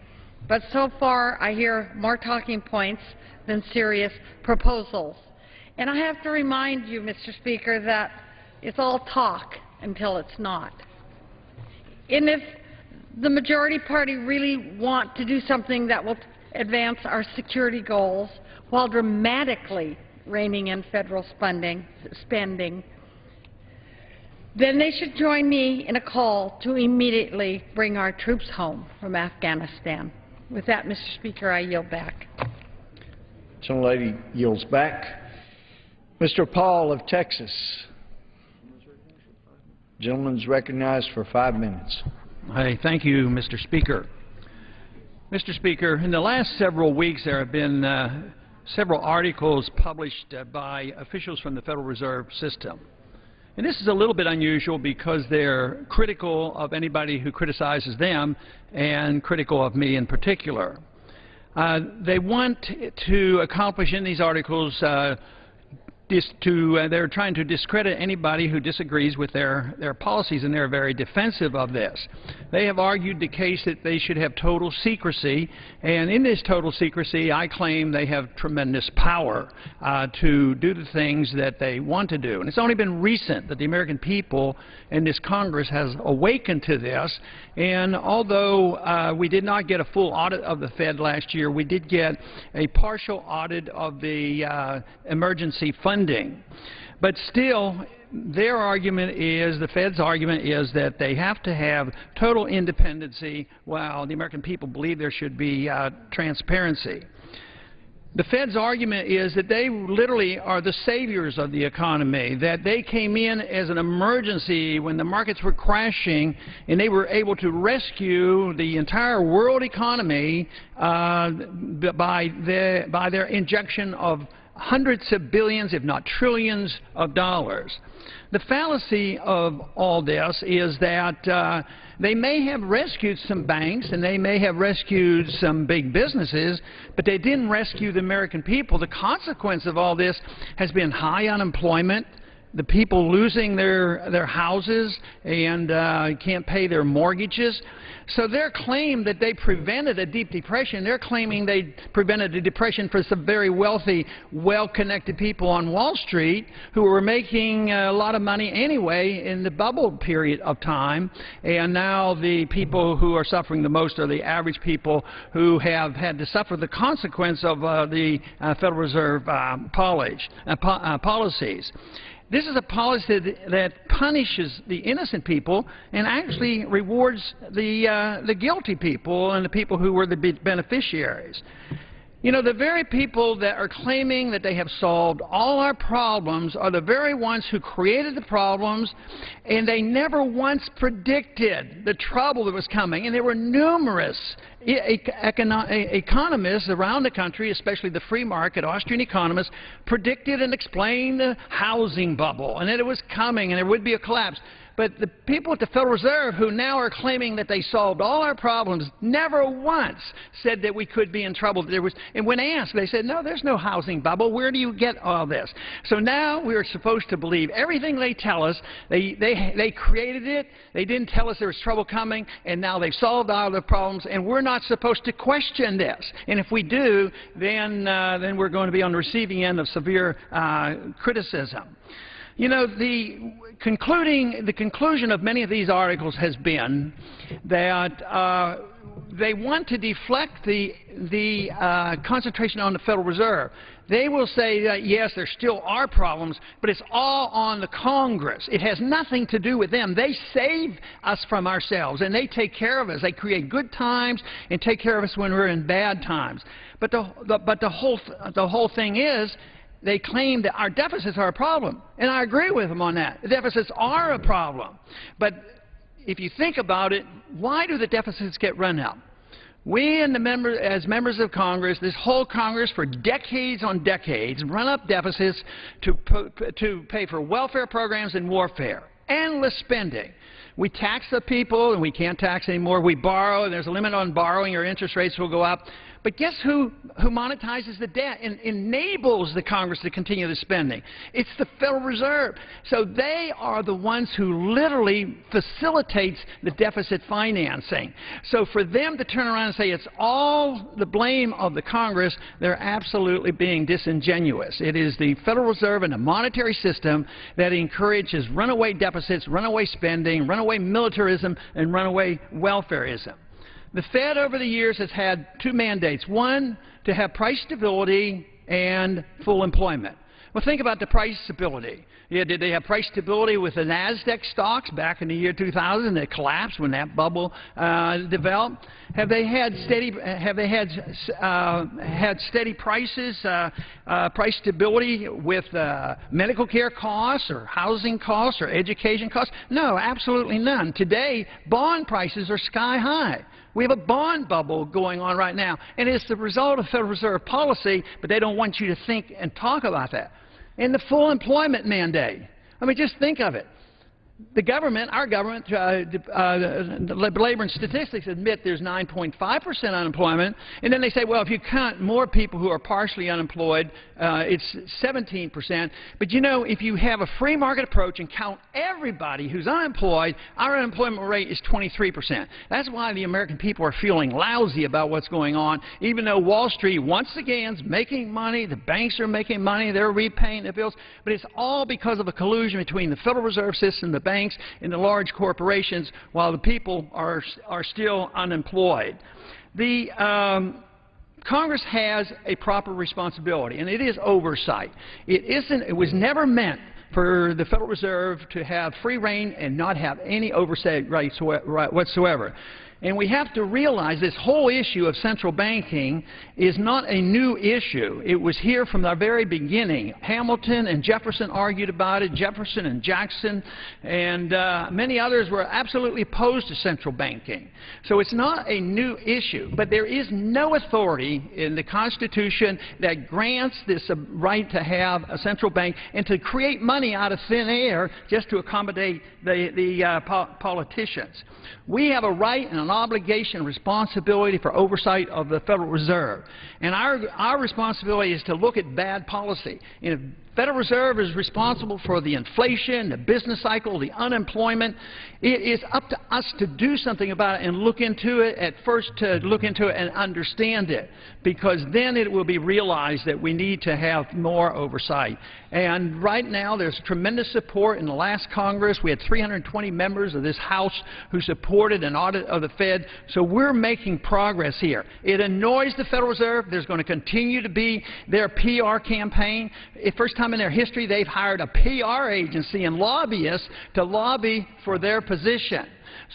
but so far I hear more talking points than serious proposals. And I have to remind you, Mr. Speaker, that it's all talk until it's not. And if the majority party really want to do something that will advance our security goals while dramatically reining in federal spending, then they should join me in a call to immediately bring our troops home from Afghanistan. With that, Mr. Speaker, I yield back. The gentlelady yields back. Mr. Paul of Texas. The gentleman is recognized for 5 minutes. Hey, thank you, Mr. Speaker. Mr. Speaker, in the last several weeks there have been several articles published by officials from the Federal Reserve System. And this is a little bit unusual because they're critical of anybody who criticizes them and critical of me in particular. They want to accomplish in these articles they're trying to discredit anybody who disagrees with their policies, and they're very defensive of this. They have argued the case that they should have total secrecy, and in this total secrecy, I claim they have tremendous power to do the things that they want to do. And it's only been recent that the American people and this Congress has awakened to this, and although we did not get a full audit of the Fed last year, we did get a partial audit of the emergency funding. But still, their argument is, the Fed's argument is that they have to have total independency while the American people believe there should be transparency. The Fed's argument is that they literally are the saviors of the economy, that they came in as an emergency when the markets were crashing, and they were able to rescue the entire world economy by their injection of hundreds of billions, if not trillions, of dollars. The fallacy of all this is that they may have rescued some banks and they may have rescued some big businesses, but they didn't rescue the American people. The consequence of all this has been high unemployment, the people losing their houses and can't pay their mortgages. So their claim that they prevented a deep depression, they're claiming they prevented a depression for some very wealthy, well-connected people on Wall Street who were making a lot of money anyway in the bubble period of time, and now the people who are suffering the most are the average people who have had to suffer the consequence of the Federal Reserve policies. This is a policy that punishes the innocent people and actually rewards the guilty people and the people who were the beneficiaries. You know, the very people that are claiming that they have solved all our problems are the very ones who created the problems, and they never once predicted the trouble that was coming. And there were numerous economists around the country, especially the free market Austrian economists, predicted and explained the housing bubble and that it was coming and there would be a collapse. But the people at the Federal Reserve who now are claiming that they solved all our problems never once said that we could be in trouble. And when asked, they said, no, there's no housing bubble. Where do you get all this? So now we are supposed to believe everything they tell us. They created it. They didn't tell us there was trouble coming, and now they've solved all the problems, and we're not supposed to question this. And if we do, then we're going to be on the receiving end of severe criticism. You know, the conclusion of many of these articles has been that they want to deflect the concentration on the Federal Reserve. They will say that, yes, there still are problems, but it's all on the Congress. It has nothing to do with them. They save us from ourselves, and they take care of us. They create good times and take care of us when we're in bad times. But the whole thing is, they claim that our deficits are a problem, and I agree with them on that. The deficits are a problem. But if you think about it, why do the deficits get run up? We and as members of Congress, this whole Congress for decades on decades, run up deficits to pay for welfare programs and warfare. Endless spending. We tax the people, and we can't tax anymore. We borrow, and there's a limit on borrowing, or interest rates will go up. But guess who monetizes the debt and enables the Congress to continue the spending? It's the Federal Reserve. So they are the ones who literally facilitates the deficit financing. So for them to turn around and say it's all the blame of the Congress, they're absolutely being disingenuous. It is the Federal Reserve and the monetary system that encourages runaway deficits, runaway spending, runaway militarism, and runaway welfareism. The Fed over the years has had two mandates. One, to have price stability and full employment. Well, think about the price stability. Yeah, did they have price stability with the NASDAQ stocks back in the year 2000 that collapsed when that bubble developed? Have they had steady? Have they had steady prices, price stability with medical care costs or housing costs or education costs? No, absolutely none. Today, bond prices are sky high. We have a bond bubble going on right now, and it's the result of Federal Reserve policy, but they don't want you to think and talk about that. And the full employment mandate. I mean, just think of it. The government, our government, labor and statistics admit there's 9.5% unemployment, and then they say, well, if you count more people who are partially unemployed, it's 17%. But you know, if you have a free market approach and count everybody who's unemployed, our unemployment rate is 23%. That's why the American people are feeling lousy about what's going on, even though Wall Street once again is making money, the banks are making money, they're repaying their bills, but it's all because of a collusion between the Federal Reserve System, the banks, and the large corporations, while the people are still unemployed. The Congress has a proper responsibility, and it is oversight. It was never meant for the Federal Reserve to have free rein and not have any oversight rights whatsoever. And we have to realize this whole issue of central banking is not a new issue. It was here from the very beginning. Hamilton and Jefferson argued about it. Jefferson and Jackson and many others were absolutely opposed to central banking. So it's not a new issue. But there is no authority in the Constitution that grants this right to have a central bank and to create money out of thin air just to accommodate the politicians. We have a right and an obligation and responsibility for oversight of the Federal Reserve. And our responsibility is to look at bad policy. And if the Federal Reserve is responsible for the inflation, the business cycle, the unemployment, it is up to us to do something about it and look into it, at first to look into it and understand it, because then it will be realized that we need to have more oversight. And right now there's tremendous support. In the last Congress we had 320 members of this House who supported an audit of the Fed, so we're making progress here. It annoys the Federal Reserve. There's going to continue to be their PR campaign. First time in their history they've hired a PR agency and lobbyists to lobby for their position.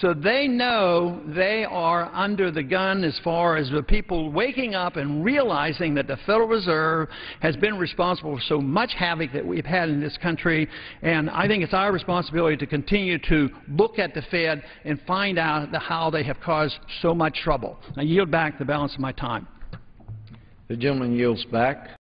So they know they are under the gun as far as the people waking up and realizing that the Federal Reserve has been responsible for so much havoc that we've had in this country. And I think it's our responsibility to continue to look at the Fed and find out how they have caused so much trouble. I yield back the balance of my time. The gentleman yields back.